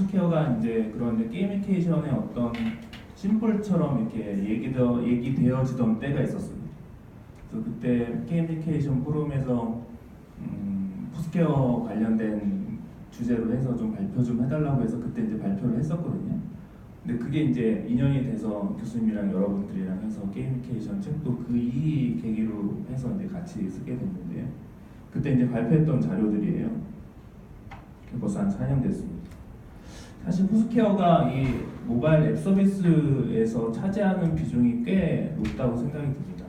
포스케어가 이제 그런 이제 게이미케이션의 어떤 심볼처럼 이렇게 얘기되어지던 때가 있었습니다. 그래서 그때 게이미케이션 포럼에서 포스케어 관련된 주제로 해서 좀 발표 좀 해달라고 해서 그때 이제 발표를 했었거든요. 근데 그게 이제 2년이 돼서 교수님이랑 여러분들이랑 해서 게이미케이션 책도 이 계기로 해서 이제 같이 쓰게 됐는데요. 그때 이제 발표했던 자료들이에요. 벌써 한 4년 됐습니다. 사실 포스케어가 이 모바일 앱 서비스에서 차지하는 비중이 꽤 높다고 생각이 듭니다.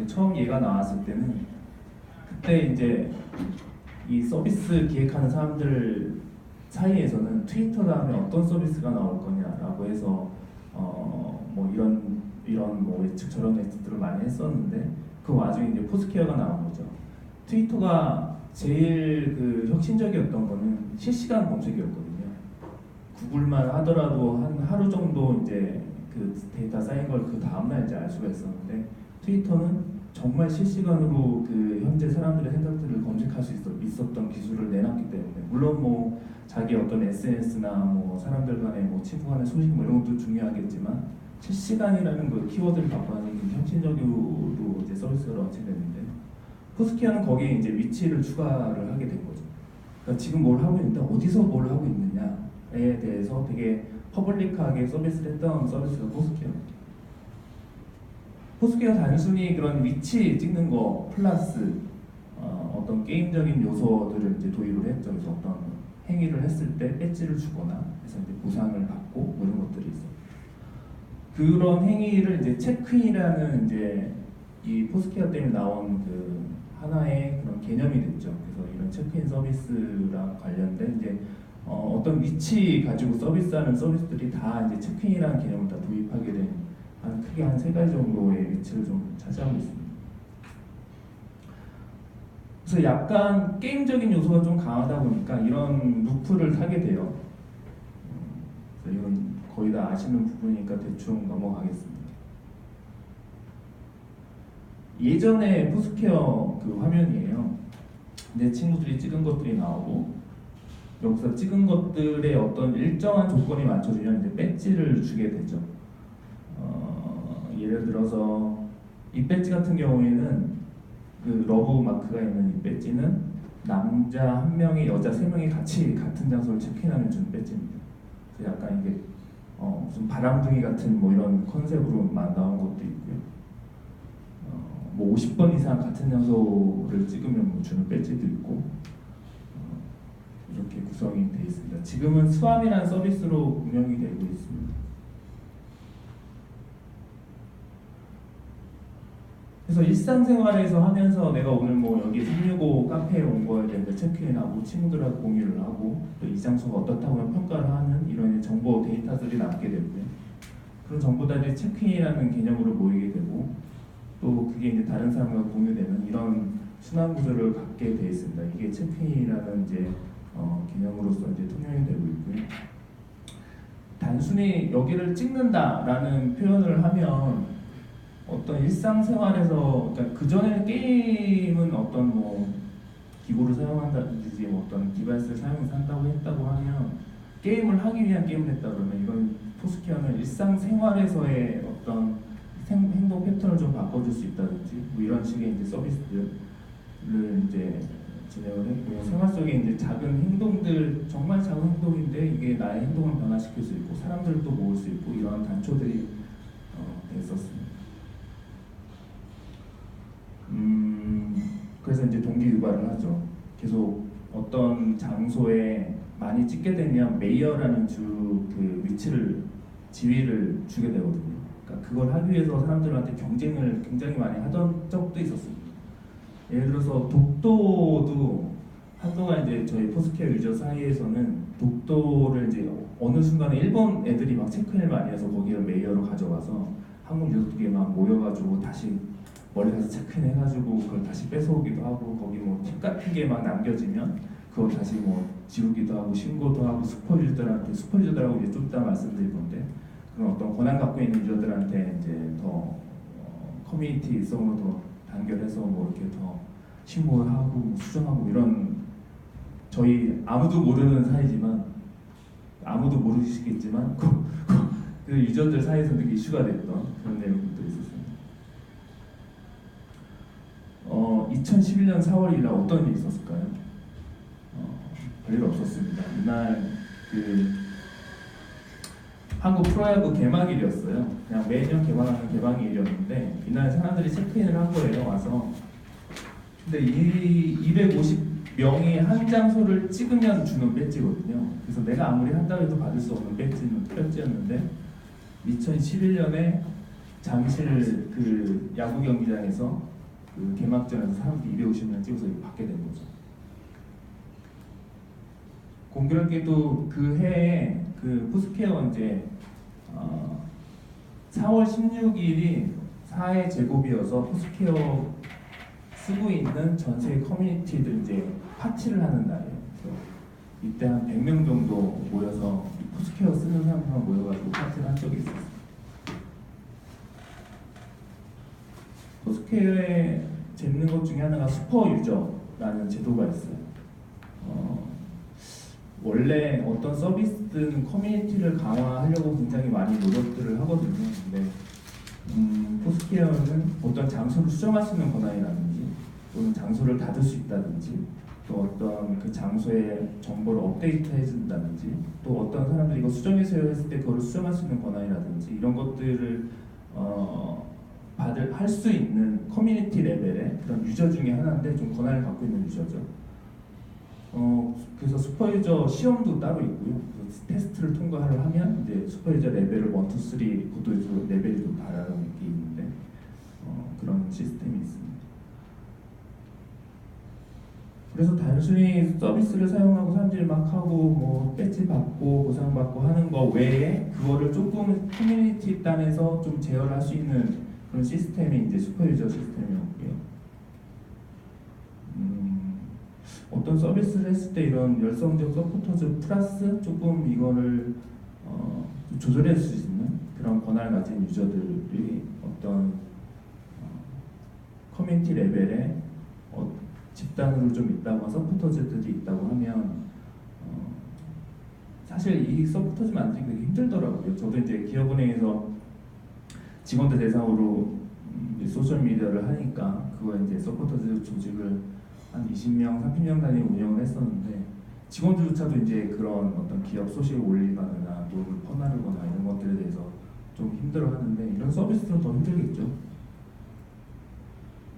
처음 얘가 나왔을 때는 그때 이제 이 서비스 기획하는 사람들 사이에서는 트위터 다음에 어떤 서비스가 나올 거냐라고 해서 뭐 이런 뭐 예측 저런 예측들을 많이 했었는데 그 와중에 이제 포스케어가 나온 거죠. 트위터가 제일 그 혁신적이었던 거는 실시간 검색이었거든요. 구글만 하더라도 한 하루 정도 이제 그 데이터 쌓인 걸 그 다음날 이제 알 수가 있었는데 트위터는 정말 실시간으로 그 현재 사람들의 생각들을 검색할 수 있었던 기술을 내놨기 때문에 물론 뭐 자기 어떤 SNS나 뭐 사람들 간의 뭐 친구 간의 소식 뭐 이런 것도 중요하겠지만 실시간이라는 그 키워드를 갖고 하는 혁신적으로 이제 서비스가 런칭됐는데 포스케어는 거기에 이제 위치를 추가를 하게 된 거죠. 그러니까 지금 뭘 하고 있는데 어디서 뭘 하고 있느냐에 대해서 되게 퍼블릭하게 서비스를 했던 서비스가 포스케어입니다. 포스케어 단순히 그런 위치 찍는 거 플러스 어떤 게임적인 요소들을 이제 도입을 했죠. 그래서 어떤 행위를 했을 때 배지를 주거나 해서 이제 보상을 받고 뭐 이런 것들이 있어요. 그런 행위를 이제 체크인이라는 이제 이 포스케어 때문에 나온 그 하나의 그런 개념이 됐죠. 그래서 이런 체크인 서비스랑 관련된 이제 어떤 위치 가지고 서비스하는 서비스들이 다 이제 체크인이라는 개념을 다 도입하게 된 크게 한 3가지 정도의 위치를 좀 차지하고 있습니다. 그래서 약간 게임적인 요소가 좀 강하다 보니까 이런 루프를 타게 돼요. 그래서 이건 거의 다 아시는 부분이니까 대충 넘어가겠습니다. 예전에 포스케어 그 화면이에요. 내 친구들이 찍은 것들이 나오고 여기서 찍은 것들의 어떤 일정한 조건이 맞춰지면 이제 배지를 주게 되죠. 예를 들어서 이 배지 같은 경우에는 그 러브 마크가 있는 이 배지는 남자 1명이 여자 3명이 같이 같은 장소를 체크인하면 주는 배지입니다. 그래서 약간 이게 무슨 바람둥이 같은 뭐 이런 컨셉으로만 나온 것도 있고요. 뭐 50번 이상 같은 장소를 찍으면 뭐 주는 배지도 있고 이렇게 구성이 되어 있습니다. 지금은 스왑이라는 서비스로 운영이 되고 있습니다. 그래서 일상생활에서 하면서 내가 오늘 뭐 여기 365 카페에 온 거에 대해서 체크인하고 친구들하고 공유를 하고 또 이 장소가 어떻다고 평가를 하는 이런 정보 데이터들이 남게 되고요. 그런 정보들이 체크인이라는 개념으로 모이게 되고 또 그게 이제 다른 사람과 공유되는 이런 순환 구조를 갖게 되어 있습니다. 이게 체크인이라는 이제 개념으로서 이제 통용이 되고 있고요. 단순히 여기를 찍는다라는 표현을 하면 어떤 일상생활에서 그러니까 그전에는 게임은 어떤 뭐 기구를 사용한다든지 뭐 어떤 디바이스를 사용해서 한다고 했다고 하면 게임을 하기 위한 게임을 했다 그러면 이건 포스케어는 일상생활에서의 어떤 행동 패턴을 좀 바꿔줄 수 있다든지 뭐 이런 식의 이제 서비스들을 이제 진행을 했고요. 생활 속에 이제 작은 행동들 정말 작은 행동인데 이게 나의 행동을 변화시킬 수 있고 사람들을 또 모을 수 있고 이런 단초들이 있었습니다. 그래서 이제 동기 유발을 하죠. 계속 어떤 장소에 많이 찍게 되면 메이어라는 그 위치를 지위를 주게 되거든요. 그러니까 그걸 하기 위해서 사람들한테 경쟁을 굉장히 많이 하던 적도 있었습니다. 예를 들어서 독도도 한동안 이제 저희 포스케어 유저 사이에서는 독도를 이제 어느 순간에 일본 애들이 막 체크인을 많이 해서 거기를 메이어로 가져가서 한국 유저들이 막 모여가지고 다시 멀리 가서 체크인 해가지고 그걸 다시 뺏어오기도 하고 거기 뭐 팁 같은 게 막 남겨지면 그걸 다시 뭐 지우기도 하고 신고도 하고 슈퍼 유저들하고 이제 좀 이따 말씀드릴 건데 그런 어떤 권한 갖고 있는 유저들한테 이제 더 커뮤니티성으로 더 단결해서 뭐 이렇게 더 신고를 하고 수정하고 이런 저희 아무도 모르는 사이지만 아무도 모르시겠지만 그 유저들 사이에서 되게 이슈가 됐던 그런 내용들도 있었습니다. 2011년 4월 1일 어떤 일이 있었을까요? 별일 없었습니다. 이날 한국 프로야구 개막일이었어요. 그냥 매년 개방하는 개방일이었는데 이날 사람들이 체크인을 한 거예요. 와서. 근데 250명이 한 장소를 찍으면 주는 배지거든요. 그래서 내가 아무리 한다고 해도 받을 수 없는 배지였는데 2011년에 잠실 그 야구 경기장에서 그 개막전에서 사람들이 250명 찍어서 받게 된 거죠. 공교롭게도 그 해에 그 포스케어 이제 4월 16일이 4회 제곱이어서 포스케어 쓰고 있는 전 세계 커뮤니티들 이제 파티를 하는 날이에요. 그래서 이때 한 100명 정도 모여서 포스케어 쓰는 사람들만 모여가지고 파티를 한 적이 있었어요. 포스케어에 재밌는 것 중에 하나가 슈퍼 유저라는 제도가 있어요. 원래 어떤 서비스든 커뮤니티를 강화하려고 굉장히 많이 노력들을 하거든요. 근데 포스케어는 어떤 장소를 수정할 수 있는 권한이라든지 또는 장소를 닫을 수 있다든지 또 어떤 그 장소의 정보를 업데이트해 준다든지 또 어떤 사람들이 이거 수정해서요 했을 때 그걸 수정할 수 있는 권한이라든지 이런 것들을 할 수 있는 커뮤니티 레벨의 그런 유저 중에 하나인데 좀 권한을 갖고 있는 유저죠. 그래서 슈퍼유저 시험도 따로 있고요. 그래서 테스트를 통과를 하면 이제 슈퍼유저 레벨을 1, 2, 3 구도에서 레벨이 좀 다르게 있는데 그런 시스템이 있습니다. 그래서 단순히 서비스를 사용하고 사람들이 막 하고 뭐 배지 받고 보상 받고 하는 거 외에 그거를 조금 커뮤니티 단에서 좀 제어를 할 수 있는 그런 시스템이 이제 슈퍼유저 시스템이었고요. 어떤 서비스를 했을 때 이런 열성적 서포터즈 플러스 조금 이거를 좀 조절할 수 있는 그런 권한을 가진 유저들이 어떤 커뮤니티 레벨에 집단으로 좀 있다고 서포터즈들이 있다고 하면 사실 이 서포터즈 만들기 되게 힘들더라고요. 저도 이제 기업은행에서 직원들 대상으로 소셜 미디어를 하니까 그거 이제 서포터즈 조직을 한 20명, 30명 단위 운영을 했었는데 직원들조차도 이제 그런 어떤 기업 소식을 올리거나 돈을 퍼나르거나 이런 것들에 대해서 좀 힘들어하는데 이런 서비스들은 더 힘들겠죠.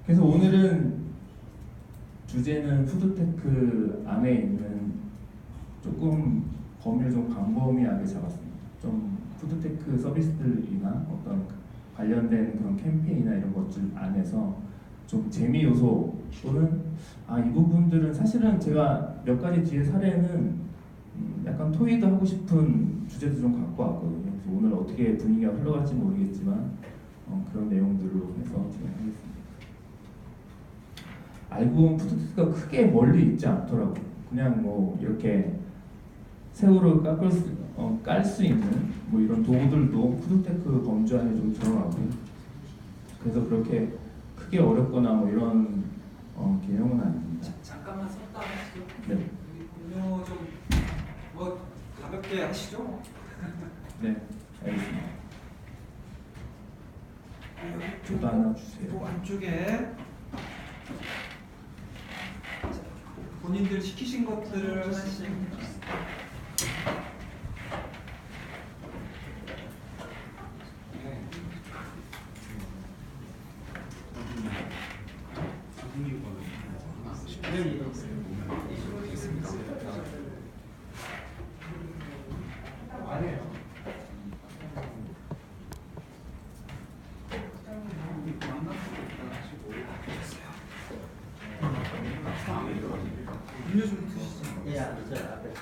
그래서 오늘은 주제는 푸드테크 안에 있는 조금 범위를 좀 광범위하게 잡았습니다. 좀 푸드테크 서비스들이나 어떤 관련된 그런 캠페인이나 이런 것들 안에서 좀 재미 요소 또는 이 부분들은 사실은 제가 몇 가지 뒤에 사례는 약간 토의도 하고 싶은 주제도 좀 갖고 왔거든요. 그래서 오늘 어떻게 분위기가 흘러갈지 모르겠지만 그런 내용들로 해서 진행하겠습니다. 알고 보면 푸드테크가 크게 멀리 있지 않더라고요. 그냥 뭐 이렇게 새우를 깔 수 있는 뭐 이런 도구들도 푸드테크 범주 안에 좀 들어가고요. 그래서 그렇게 크게 어렵거나 뭐 이런 개념은 아닙니다. 잠깐만 섰다 하시죠. 네. 음료 좀 뭐 가볍게 하시죠. 네, 알겠습니다. 여기 저도 하나 주세요. 또 안쪽에 본인들 시키신 것들을 하나씩. 음료 좀 드시죠. 예, 저 앞에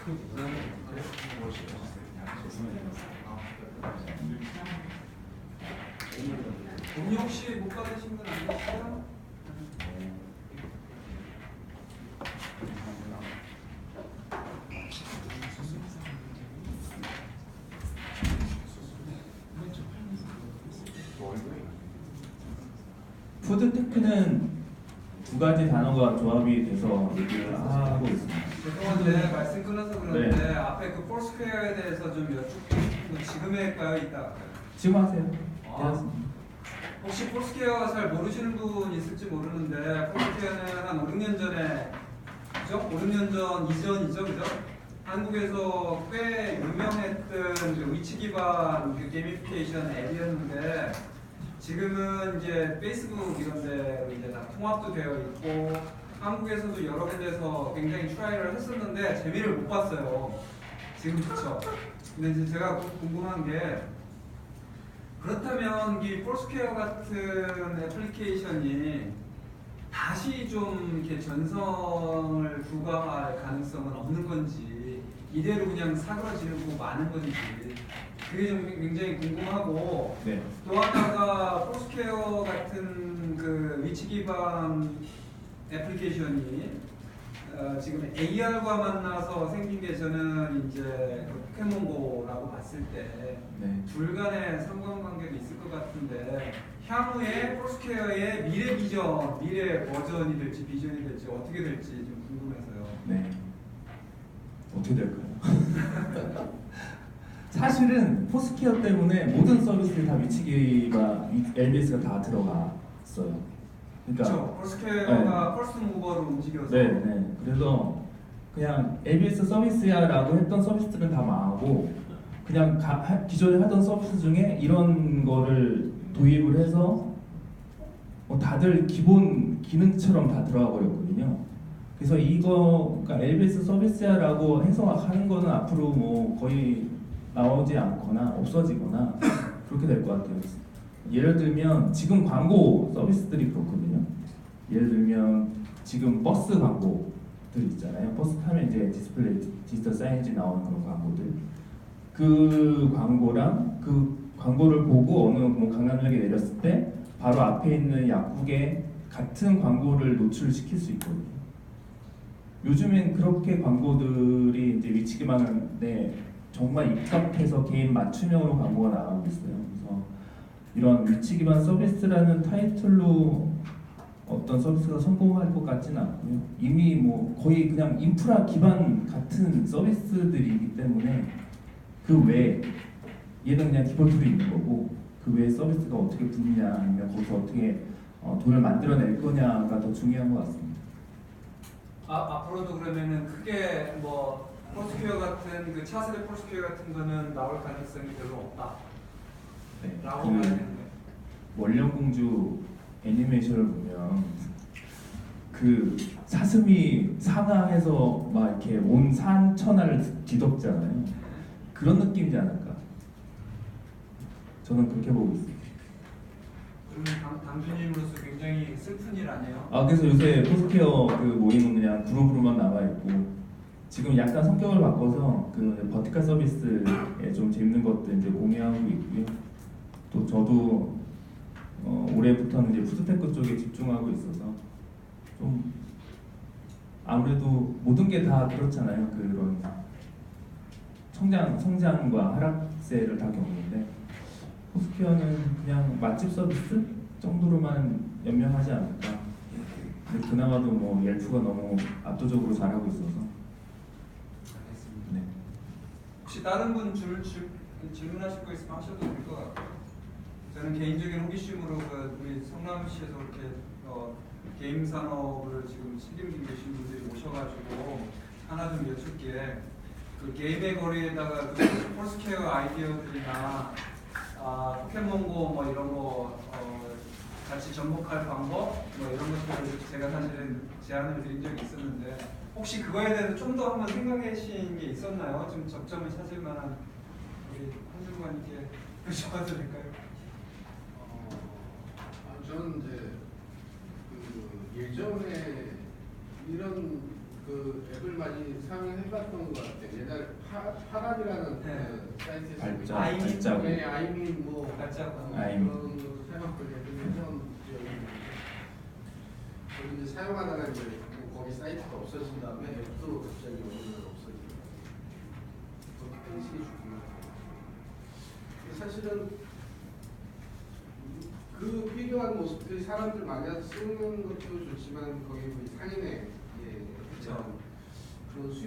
음료 혹시 못 받으신 분 아니시죠? 푸드테크는 두 가지 단어가 조합이 돼서 얘기를 하고 있습니다. 죄송한데 말씀 끊어서 그러는데 네. 앞에 그 폴스퀘어에 대해서 좀 여쭙고 싶은 건 지금 할까요? 이따 할까요? 지금 하세요. 아. 괜찮습니다. 혹시 폴스퀘어 잘 모르시는 분 있을지 모르는데 폴스퀘어는 한 5, 6년 전에 그죠? 5, 6년 전 이전이죠, 그죠? 한국에서 꽤 유명했던 그 위치 기반 그 게이미피케이션 앱이었는데 지금은 이제 페이스북 이런 데로 이제 다 통합도 되어 있고 한국에서도 여러 군데서 굉장히 트라이를 했었는데 재미를 못 봤어요. 지금 그쵸? 근데 이제 제가 궁금한 게 그렇다면 이 폴스퀘어 같은 애플리케이션이 다시 좀 이렇게 전성을 부과할 가능성은 없는 건지 이대로 그냥 사그라지고 마는 건지 그게 좀 굉장히 궁금하고 네. 또 하나가 폴스퀘어 같은 그 위치 기반 애플리케이션이 지금 AR과 만나서 생긴 게 저는 이제 그 포켓몬고라고 봤을 때 네. 둘 간의 상관관계도 있을 것 같은데 향후에 폴스퀘어의 미래 비전, 미래 버전이 될지 비전이 될지 어떻게 될지 좀 궁금해서요. 네. 어떻게 될까요? 사실은 포스케어 때문에 모든 서비스에 다 위치기가 LBS가 다 들어갔어요. 그렇죠. 폴스퀘어가 퍼스트 무버로 움직여서 네, 네. 그래서 그냥 LBS 서비스야라고 했던 서비스들은 다 망하고 그냥 기존에 하던 서비스 중에 이런 거를 도입을 해서 다들 기본 기능처럼 다 들어가 버렸거든요. 그래서 이거 그러니까 LBS 서비스야라고 해서 하는 거는 앞으로 뭐 거의 나오지 않거나 없어지거나 그렇게 될 것 같아요. 예를 들면 지금 광고 서비스들이 그렇거든요. 예를 들면 지금 버스 광고들 있잖아요. 버스 타면 이제 디스플레이 디지털 사이즈 나오는 그런 광고들. 그 광고랑 그 광고를 보고 어느 뭐 강남역에 내렸을 때 바로 앞에 있는 약국에 같은 광고를 노출시킬 수 있거든요. 요즘엔 그렇게 광고들이 이제 위치 기반인데 정말 입각해서 개인 맞춤형으로 광고가 나가고 있어요. 그래서 이런 위치 기반 서비스라는 타이틀로 어떤 서비스가 성공할 것 같지는 않고요. 이미 뭐 거의 그냥 인프라 기반 같은 서비스들이기 때문에 그 외에 얘는 그냥 디폴트로 있는 거고 그 외에 서비스가 어떻게 붙느냐 아니면 거기서 어떻게 돈을 만들어낼 거냐가 더 중요한 것 같습니다. 앞으로도 그러면은 크게 뭐 폴스퀘어 같은 그 차세대 폴스퀘어 같은 거는 나올 가능성이 별로 없다. 네, 라고 봐야 되는데. 원령공주 애니메이션을 보면 그 사슴이 상하에서 막 이렇게 온 산천하를 뒤덮잖아요. 그런 느낌이지 않을까? 저는 그렇게 보고 있습니다. 그러면 당주님으로서 굉장히 슬픈 일 아니에요? 그래서 요새 포스케어 그 모임은 그냥 그룹으로만 남아 있고 지금 약간 성격을 바꿔서 그 버티컬 서비스에 좀 재밌는 것들 이제 공유하고 있고요. 또 저도 올해부터는 이제 푸드테크 쪽에 집중하고 있어서 좀 아무래도 모든 게 다 그렇잖아요. 그런 성장과 하락세를 다 겪는데 포스케어는 그냥 맛집 서비스 정도로만 연명하지 않을까. 근데 그나마도 뭐 옐프가 너무 압도적으로 잘하고 있어서. 알겠습니다. 네. 혹시 다른 분 질문하실 거 있으면 하셔도 될 것 같고요. 저는 개인적인 호기심으로 그 우리 성남시에서 이렇게 게임 산업을 지금 책임지고 계신 분들이 오셔가지고 하나 좀 여쭙게 그 게임의 거리에다가 그 폴스퀘어 아이디어들이나 포켓몬고 뭐 이런 거 같이 접목할 방법 뭐 이런 것들을 제가 사실은 제안을 드린 적이 있었는데 혹시 그거에 대해서 좀 더 한번 생각하신 게 있었나요? 좀 접점을 찾을 만한 우리 한준관님께 여쭤봐도 될까요? 저는 이제 그 예전에 이런 그 앱을 많이 사용해봤던 것 같아요. 옛날에 파란이라는 네. 그 사이트에서 발자, 아이민? 발자국. 네, 아이민 뭐 발자국. 아이민. 그런 거 사용했거든요. 처음 거기 이제 사용하다가 이제 뭐 거기 사이트가 없어진 다음에 앱도 갑자기 어느 날 없어지고 그렇게 현실이 죽은 것 같아요. 사실은 그 필요한 모습들이 사람들 많이 쓰는 것도 좋지만 거기 상인의 그렇죠. 그 수요